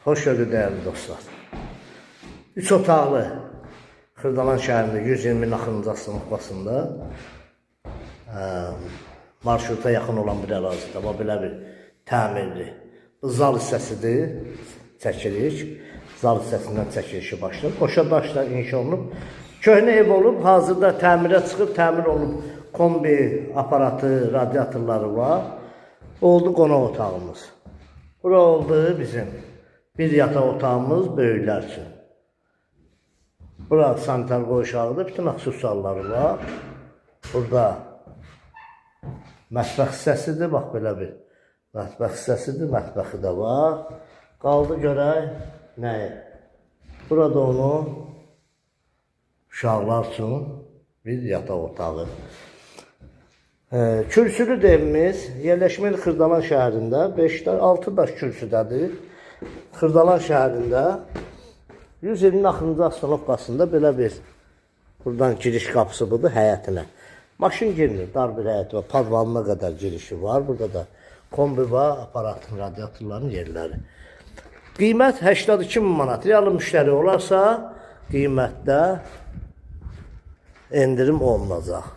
Xoş gördük dəyərli dostlar. 3 otaqlı Xırdalan şəhərində 120 naxırıncı asılmaqlasında marşruta yaxın olan bir ərazidə belə bir təmirli. Bu zal hissəsidir. Çəkirik. Zal hissəsindən çəkilişi başlayır. Qoşa daşlar inşa olunub. Köhnə ev olub, hazırda təmirə çıxıb, təmir olunub. Kombi aparatı, radiatorları var. Oldu qonaq otağımız. Bura oldu bizim bir yataq otağımız böyüklər üçün. Bura sanitar qoğuşağıdır, bütün aksesuarları var. Burada mətbəx hissəsidir, bax belə bir mətbəx hissəsidir, mətbəxi də var. Qaldı görək nəyi? Burada onun uşaqlar üçün bir yataq otağı. Kürsülü evimiz yerləşməli Xırdalan şəhərində 6 daş kürsüdədir. Xırdalan şəhərində 120 naxırıncı asfaltqasında belə bir buradan giriş qapısı budur həyətinə. Maşın girmir, dar bir həyəti var, padvalına qədər girişi var. Burada da kombi var, aparatın, radiatorların yerləri. Qiymət 82 min manat. Realı müştəri olarsa qiymətdə endirim olunacaq.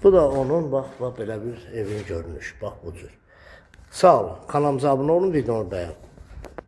Bu da onun, bax, belə bir evin görünüşü. Bax bu cür. Sağ olun, kanalımıza abunə olun, videonu bəyənin.